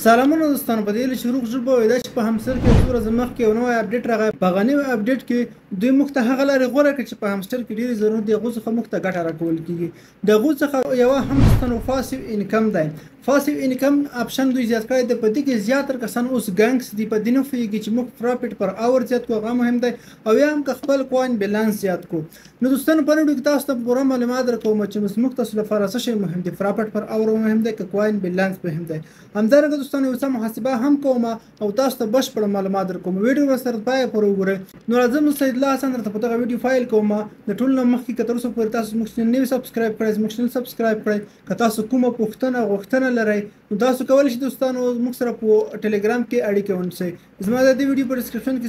سلامونه دوستانو، په دې لږ شروع ژبه وای دا چې په همستر کې څو ورځې مخکې یو نوی اپډیټ راغی. په هغه نوي اپډیټ کې دوی موږ ته هغه لارې غوره کړې چې په همستر کې ډېرې ضرورت دی هغو څخه موږ ته ګټه راکول کېږي. د هغو څخه یوه هم دوستانو پاسیو انکم دی. پاسیو انکم اپشن دوی زیات کړی دی. په دې کې زیاتره کسان اوس ګنګس دي، په دې نه پوهېږي چې موږ پرافټ پر اور زیات کړو، هغه مهم دی، او یا هم که خپل کوین بیلانس زیات کړو. نو دوستانو په ویډیو کې تاسو ته پوره معلومات درکوم چې موږ تاسو لپاره څه شی مهم دی، پرافټ پر اور مهم دی که کوین بیلانس مهم دی. همدارنګه دوستانو یو څه محاسبه هم کوم او تاسو ته بشپړ معلومات درکوم. ویډیو را سره پای پورې وګورئ. نو راځم سید الله حسن درته په دغه ویډیو فایل کوم. د ټولو نه مخکې که تر اوسه پورې تاسو زموږ چینل نه وي سبسکرایب کړی، زموږ چینل سبسکرایب کړئ. که تاسو کومه پوښتنه غوښتنه لرئ نو تاسو کولی شئ دوستانو موږ سره په ټلګرام کې اړیکه ونیسئ. زما د دې ویډیو په ډسکرپشن کې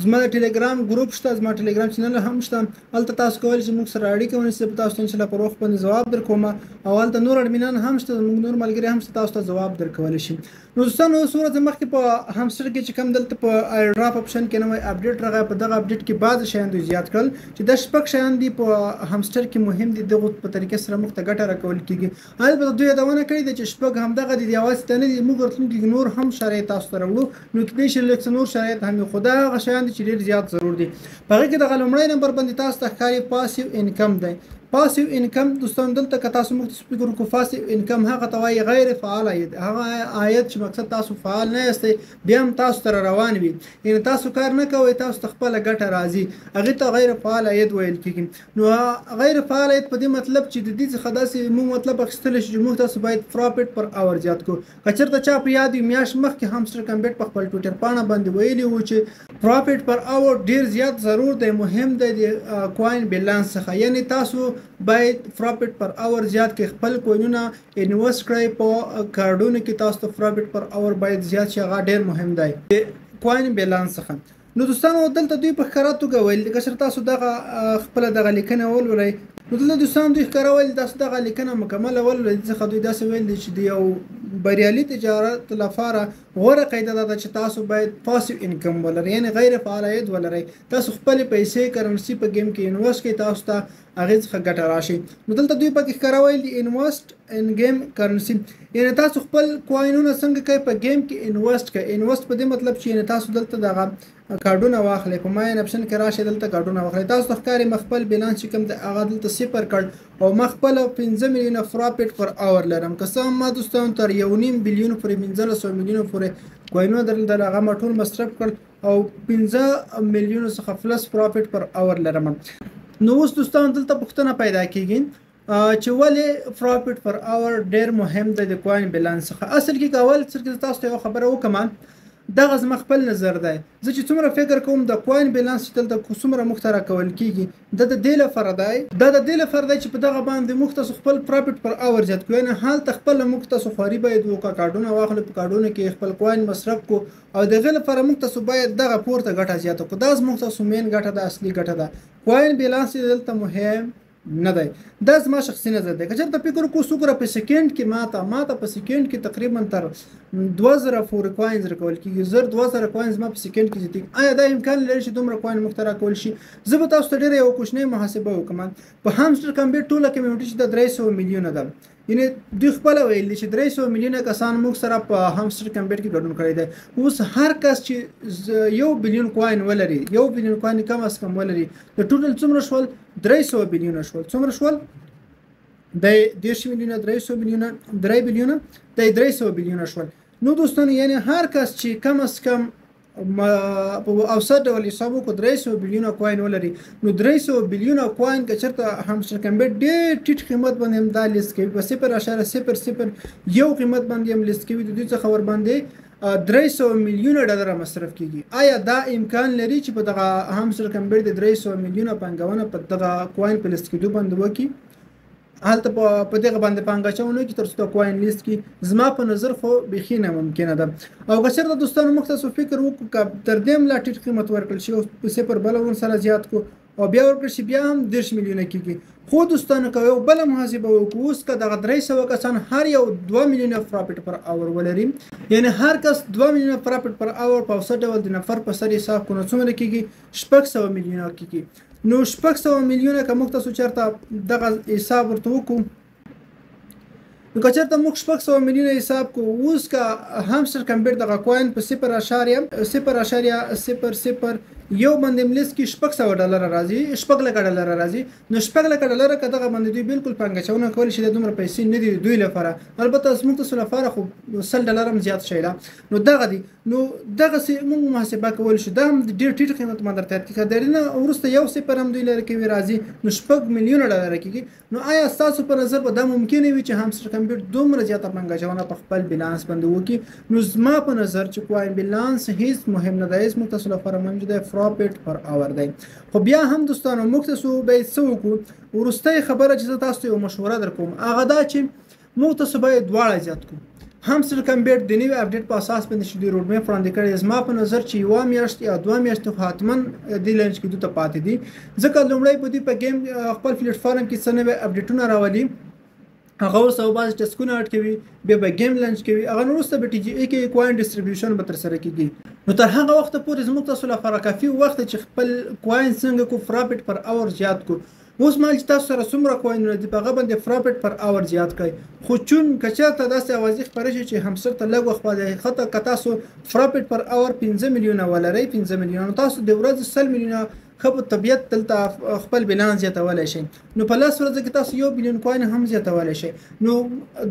زما د ټلګرام ګروپ شته، زما ټلګرام چینل هم شته. هلته تاسو کولی شئ موږ سره اړیکه ونیسئ. په تاسو ته انشاءالله پر وخت باندې ځواب درکوم، او هلته نور اډمینان هم شته، زموږ نور ملګري هم شته، تاسو ته ځواب درکولی شي. نو دوستانو څو ورځې مخکې په همستر کې چې کوم دلته په ایرډراپ اپشن کې نوی اپډیټ راغی. په دغه اپډیټ کې بعض شیان دوی زیات کړل چې دا شپږ شیان دي په همستر کې مهم دي، دغو په طریقې سره موږ ته ګټه راکول کېږي. البته دوی یادونه کړې ده چې شپږ همدغه دي، یوازې ته نه دي، موږ راتلونکي کې نور هم شرایط تاسو ته راوړو. نو کېدای شي لږ څه نور شرایط هم وي، خو دا هغه شیان دي چې ډېر زیات ضرور دي. په هغې کې دغه لومړی نمبر باندې تاسو ته ښکاري پاسیو انکم دی. پاسیو انکم دوستانو دلته که تاسو موږ ته فکر وکړو پاسیو انکم هغه ته وایي غیر فعال عاید. هغه عاید چې مقصد تاسو فعال نه یاستئ بیا هم تاسو ته روان وي، یعنې تاسو کار نه کوئ، تاسو ته خپله ګټه راځي، هغې ته غیر فعال عاید ویل کېږي. نو غیر فعال عاید په دې مطلب چې د دې څخه داسې موږ مطلب اخیستلی شو چې موږ تاسو باید پرافټ پر اور زیات کړو. که چېرته چا په یاد وي میاشت مخکې همستر کمبیټ په خپل ټویټر پاڼه باندې ویلي وو چې پرافټ پر اور ډېر زیات ضرور دی، مهم دی د کوین بیلانس څخه، یعنې تاسو باید پرافټ پر اور زیات کې خپل کوینونه انویسټ کړئ. په کارډونو کې تاسو ته پرافټ پر اور باید زیات شي، هغه ډېر مهم دی د کوین بیلانس څخه. نو دوستانو دلته دوی په ښکاره توګه ویل که چېرته تاسو دغه خپله دغه لیکنه ولولئ نو دلته دوستانو دوی ښکاره ویل تاسو دغه لیکنه مکمله ولولئ. دې څخه دوی داسې ویل دي چې د یو بریالي تجارت لپاره غوره قاعده دا ده چې تاسو باید پاسیو انکم ولرئ، یعنې غیر فعال عاید ولرئ. تاسو خپلې پیسې کرنسي په ګیم کې انویسټ کړئ، تاسو ته هغې څخه ګټه راشي. نو دلته دوی پکې ښکاره ویل دي انویسټ ان گیم کرنسي، یعنې تاسو خپل کوینونه څنګه کوئ په گیم کې انویسټ کړئ. انویسټ په دې مطلب چې یعنې تاسو دلته دغه کارډونه واخلئ، په ماین اپشن کې راشئ، دلته کارډونه واخلئ. تاسو ته ښکاري ما خپل بیلانس چې کوم دی هغه دلته صفر کړ او ما خپله 5 میلیونه پرافټ پر اور لرم. که څه هم ما دوستانو تر 1.5 بلیون پورې 1500 میلیونو پورې کوینونه درلودل، هغه ما ټول مصرف کړل او 15 میلیونو څخه پلس پرافټ پر اور لرم. نو اوس دوستانو دلته پوښتنه پیدا کېږي چې ولې پرافټ پر اور ډېر مهم دی د کوین بیلانس څخه. اصل کې اول سر کې تاسو ته یو خبره وکړم، دغه زما خپل نظر دی. زه چې څومره فکر کوم د کوین بیلانس چې دلته څومره موږ ته راکول کېږي دا د دې لپاره دی چې په دغه باندې موږ تاسو خپل پرافټ پر اور زیات کړو، یعنې هلته خپله موږ تاسو خواري باید وکړو، کارډونه واخلو، په کارډونو کې خپل کوین مصرف کړو، او د هغې لپاره موږ تاسو باید دغه پورته ګټه زیاته کړو. دا زموږ تاسو مین ګټه ده، اصلي ګټه ده. کوین بیلانس دلته مهم نه دی. دا زما شخصي نظر دی. که چېرته فکر وکړو څوک را په سیکنډ کې ماته په سیکنډ کې تقریبا تر 2000 پورې کوینز راکول کېږي، 2000 کوینز ما په سیکنډ کې زیاتېږي. آیا دا امکان لري چې دومره کوین موږ ته راکول شي؟ زه به تاسو ته ډېره یوه کوچنۍ محاسبه وکړم. په همستر کمبیټ ټوله کمیونټي چې د 300 میلیونه ده، یعنې دوی خپله ویل دي چې 300 میلیونه کسان موږ سره په همستر کمبیټ کې ګډون کړی دی. اوس هر کس چې 1 بلیون کوین ولري، 1 بلیون کوین کم از کم ولري، د ټوټل څومره شول؟ 300 بلیونه شول. څومره شول؟ د 10 میلیونه 300 میلیونه 3 بلیونه د 300 بلیونه شول. نو دوستانو یعنې هر کس چې کم از کم په اوسط ډول حساب وکړو 300 بلیونه کوین ولري، نو 300 بلیونه کوین که چېرته همستر کمبیټ ډېر ټیټ قیمت باندې هم دا لیست کوي، په 0.001 قیمت باندې هم لیست کوي، د دوی څخه ورباندې 300 میلیونه ډالر مصرف کېږي. آیا دا امکان لري چې په دغه همستر کمبیټ د 300 میلیونه پانګونه په دغه کوین په لیست کېدو باندې وکړي؟ هلته په دغه باندې پانګه اچونه کړي تر څو کوین لیست کړي؟ زما په نظر خو بیخي ناممکنه ده. او که چېرته دوستانو موږ تاسو فکر وکړو که تر دې هم لا ټیټ قیمت ورکړل شي او په 0 بله ورسره زیات کړو او بیا ورکړل شي بیا هم 10 میلیونه کېږي. خو دوستانو که یو بله محاسبه وکړو، اوس که دغه 300 کسان هر یو 2 میلیونه پرافټ پر اور ولري، یعنې هر کس 2 میلیونه پرافټ پر اور په اوسط ډول د نفر په سر حساب کړو نو څومره کېږي؟ 600 میلیونه کېږي. نو 600 میلیونه که موږ تاسو چېرته دغه حساب ورته وکړو نو که چېرته موږ 600 میلیونه حساب کوو اوس که هامسټر کمبیټ دغه کوین په 0.001 باندې ملیس کې $600 راځي $6,00,000 راځي نو $6,00,000 که دغه باندې دوی بالکل پانګه اچونه کولی شي د دومره پیسې نه دي دوی لپاره البته موږ تاسو لپاره خو $100 هم زیات شي ده نو دغه دي نو دغسې موږ محاسبه کولی شو دا هم ډېر ټیټ قیمت ما درته یاد کړي که د هغې نه وروسته یو صفر هم دوی لرې کوي راځي نو $6 میلیونه کېږي نو آیا ستاسو په نظر به دا ممکنه وي چې هامسټر کمبیټ دومره زیاته پانګه اچونه په خپل بیلانس باندې وکړي نو زما په نظر چې کوین بیلانس هیڅ مهم نه دی موږ تاسو لپاره مهم دی پروفیټ پر اور دی خو بیا هم دوستانو موږ تاسو باید څه وکړو وروستۍ خبره چې زه تاسو ته یو مشوره درکوم هغه دا چې موږ تاسو باید دواړه زیات کړو هامسټر کمبیټ د نوي اپډیټ په اساس باندې چې دوی روډ میپ وړاندې کړی زما په نظر چې یوه میاشت یا 2 میاشتې خو حتما دې لنچ کې دوی ته پاتې دي ځکه لومړی په دوی په ګیم خپل پلیټ فارم کې څه نوي اپډیټونه راولي هغه ورسره بعضې ټسکونه اډ کوي بیا به ګیم لنچ کوي هغه نه وروسته به ټي جي اي کې کوین ډسټریبیوشن به ترسره کېږي نو تر هغه وخته پورې زموږ تاسو لپاره کافي وخت چې خپل کوین څنګه کو پروفیټ پر اور زیات کو اوس مال چې تاسو سره څومره کوینونه دي په هغه باندې پروفیټ پر اور زیات کړئ خو چون که چېرته داسې اوازې خپرې شي چې هامسټر ته لږ وخت پاتې حتی که تاسو پروفیټ پر اور 15 میلیونه ولرئ 15 میلیونه تاسو د ورځې 100 میلیونه ښه په طبیعت دلته خپل بیلانس زیاتولی شئ نو په لس ورځو کې تاسو 1 بلیون کوین هم زیاتولی شئ نو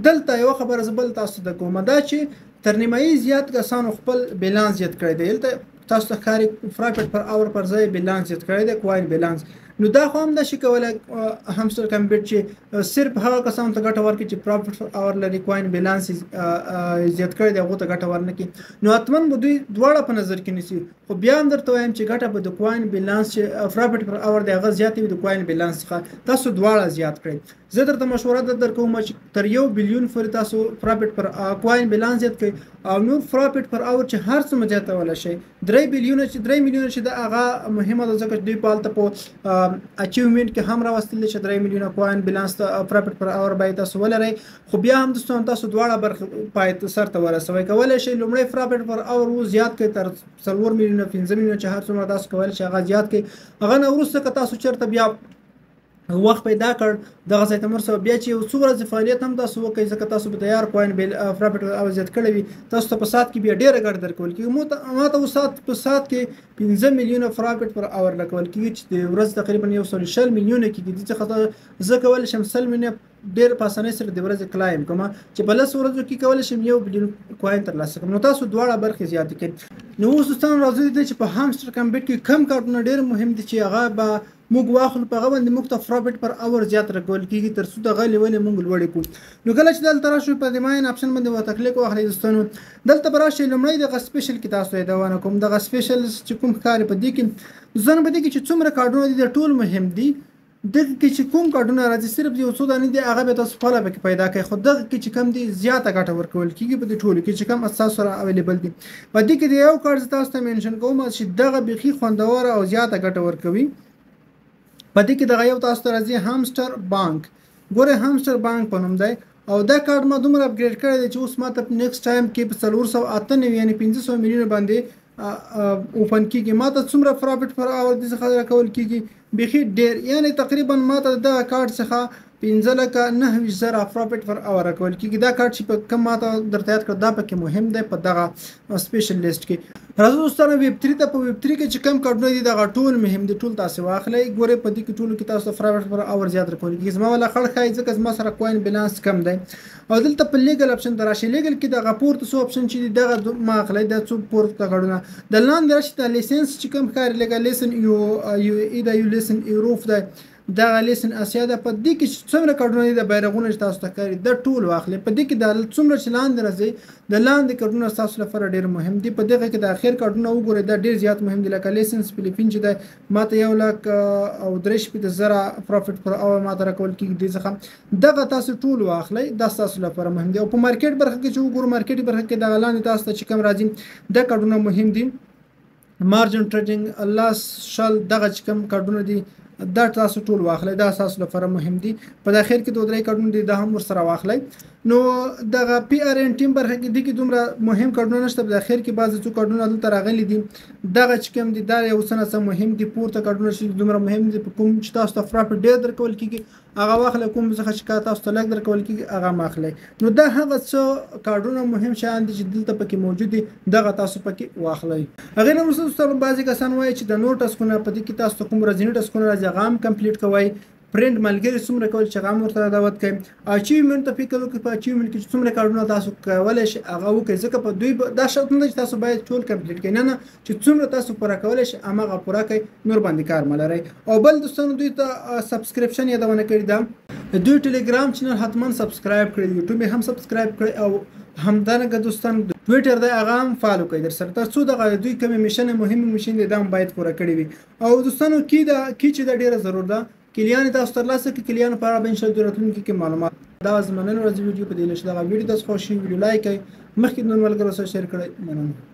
دلته یوه خبره زه بل تاسو ته کوم دا چې تر نیمایي زیات کسانو خپل بیلانس زیات کړی دی دلته تاسو ته ښکاري پروفیټ پر اور پر ځای بیلانس زیات کړی دی کوین بیلانس نو دا خو هم نشي کولی هامسټر کمبیټ چې صرف هغه کسانو ته ګټه ورکړي چې پروفیټ پر اور لري کوین بیلانس زیات کړی دی هغو ته ګټه ورنکړي نو حتما به دوی دواړه په نظر کې نیسي خو بیا هم درته وایم چې ګټه به د کوین بیلانس چې پروفیټ پر اور دی هغه زیاتې وي د کوین بیلانس څخه تاسو دواړه زیات کړئ زه درته مشوره درکوم چې تر 1 بلیون پورې تاسو پروفیټ پر کوین بیلانس زیات کړئ او نور پروفیټ پر اور چې هر څومره زیاتولی شئ 3 میلیونه چې د هغه مهمه ده ځکه چې دوی په هلته په اچیومنټ کې هم راوستل چې 3 میلیونه کوین بیلانس پروفیټ پر اور باید تاسو ولرئ خو بیا هم دوستان تاسو دواړه برخه پای سر ته ورسوي کولی شئ لومړی پروفیټ پر اور زیات کړئ تر 4 میلیونه 15 میلیونه چې هر څومره تاسو کولی شئ هغه زیات کړئ هغه نه وروسته که تاسو چېرته بیا وخت پیدا کړ دغه ځای ته مرسته بیا چې یو څو ورځې فعالیت هم تاسو وکړئ ځکه تاسو به تیار کوین پروفیټ او زیات کړی وي تاسو ته په ساعت کې بیا ډېره ګټه درکول کېږي ما ته په ساعت کې 15 میلیونه پروفیټ پر اور لګول کېږي چې د ورځې تقریبا 160 میلیونه کېږي دې څخه زه کولی شم 100 میلیونه ډېر په اسانۍ سره د ورځې کلایم کوم چې په 10 ورځو کې کولی شم 1 بلیون کوین ترلاسه کړم نو تاسو دواړه برخې زیاتې کړئ نو اوس دوستان راځي چې په هامسټر کمبیټ کې کم کارتونه ډېر مهم دي چې هغه به موږ واخلو په هغه باندې موږ ته پروفیټ پر اور زیات راکول کېږي تر څو دغه لیولې موږ لوړې کړو نو کله چې دلته راشو په دې ماین آپشن باندې ورته کلیک واخلئ دوستانو دلته به راشئ لومړی دغه سپیشل کې تاسو یادونه کوم دغه سپیشل چې کوم ښکاري په دې کې ځان په دې کې چې څومره کارډونه دي د ټول مهم دي دغه کې چې کوم کارډونه راځي صرف یو څو دانې دي هغه به تاسو خپله پکې پیدا کړئ خو دغه کې چې کم دي زیاته ګټه ورکول کېږي په دې ټولو کې چې کم اساس سره اویلیبل دي په دې کې د یو کارډ تاسو ته مینشن کوم چې دغه بیخي خوندوره او زیاته ګټه ورکوي په دې کې دغه یو تاسو ته راځي هامسټر بانک ګوره هامسټر بانک په نوم دی او دا کارډ ما دومره اپګریډ کړی دی چې اوس ما ته نیکسټ ټایم کې په 498 یعنې 500 میلیونه باندې اوپن کېږي ما ته څومره پروفیټ پر اور دې څخه راکول کېږي بیخي ډېر یعنې تقریبا ما ته دغه کارډ څخه 15,09,000 پروفیټ پر اور راکول کېږي دا کارډ چې په کم ما ته درته یاد کړ دا پکې مهم دی په دغه سپیشل لیست کې راځو دوستانو ویب 3 ته په ویب 3 کې چې کم کارډونه دي دغه ټول مهم دي ټول تاسو واخلئ ګورئ په دې کې ټولو کې تاسو پروفیټ پر اور زیات راکول کېږي زما والا خړ ښایي ځکه زما سره کوین بیلانس کم دی او دلته په لیګل اپشن ته راشئ لیګل کې دغه پورته څو اپشن چې دي دغه ما اخلئ دا څو پورته کارډونه د لاندې راشئ د لیسنس چې کوم ښکاري لکه لیسن یو لیسن ایروف دی دغه لیسن اسیا ده په دې کې څومره کارډونه دي د بیرغونه چې تاسو ته ښکاري د ټول واخلئ په دې کې د څومره چې لاندې راځي د لاندې کارډونه ستاسو لپاره ډېر مهم دي په دغه کې د اخر کارډونه وګورئ دا ډېر زیات مهم دي لکه لیسنس فلیپین چې دی ما ته 1,03,000 پروفیټ پر اور ما ته راکول کېږي دې څخه دغه تاسو ټول واخلئ دا ستاسو لپاره مهم دي او په مارکیټ برخه کې چې وګورو مارکیټ برخه کې دغه لاندې تاسو ته چې کوم راځي دا کارډونه مهم دي مارجن ټریډینګ لاس شل دغه چې کوم کارډونه دي دا تاسو ټول واخلئ. دا تاسو لپاره مهم دي. په اخر کې 2-3 کارډونه دي دا هم ورسره واخلئ. نو دغه پی آر ان ټیم برخه کې دي کې دومره مهم کارډونه نشته. په اخر کې بعض څو کارډونه دلته راغلي دي. دغه چې کوم دي دا یو څه مهم دي. پورته کارډونه چې دومره مهم دي کوم چې تاسو ته فرافټ ډیر درکول کیږي هغه واخلئ. کوم څه چې تاسو ته لږ درکول کیږي هغه ماخلئ. نو دا هغه څه کارډونه مهم شیان دي چې دلته پکې موجود دي. دغه تاسو پکې واخلئ. هغه نه وروسته تاسو بعضی کسان وایي چې د نوټ ټاسکونه په دې کې تاسو کوم ورځنی ټاسکونه راځي هغه هم کمپلیټ کوئ. پرنټ ملګری څومره کول چې هغه ورته دعوت کوي. اچیومنت ته فکر وکړئ. په اچیومنت کې څومره کارونه تاسو کولای شئ هغه وکړئ. ځکه په دوی دا شرط نه چې تاسو باید ټول کمپلیټ کړئ. نه چې څومره تاسو پوره کولای شئ هغه پوره کړئ. نور باندې کار ملرئ. او بل دوستانو دوی ته سبسکرپشن یادونه کړی ده. دوی ټلګرام چینل حتما سبسکرایب کړئ. یوټیوب هم سبسکرایب کړئ او همدارنګه دوستان ټویټر دی هغه هم فالو کړئ در سره ترڅو دغه دوی کومې میشن مهم میشن دي دا هم باید پوره کړی وي. او دوستانو کې چې دا ډیره ضرور ده کلیان تاسو ترلاسه کړئ. کلیان په اړه به ان شاء الله راتلونکي کې معلومات دا زمونږ ورځ ویډیو په دې لښه دا ویډیو تاسو خوښ شي ویډیو لایک کړئ. مخکې نور ملګرو سره شیر کړئ. مننه.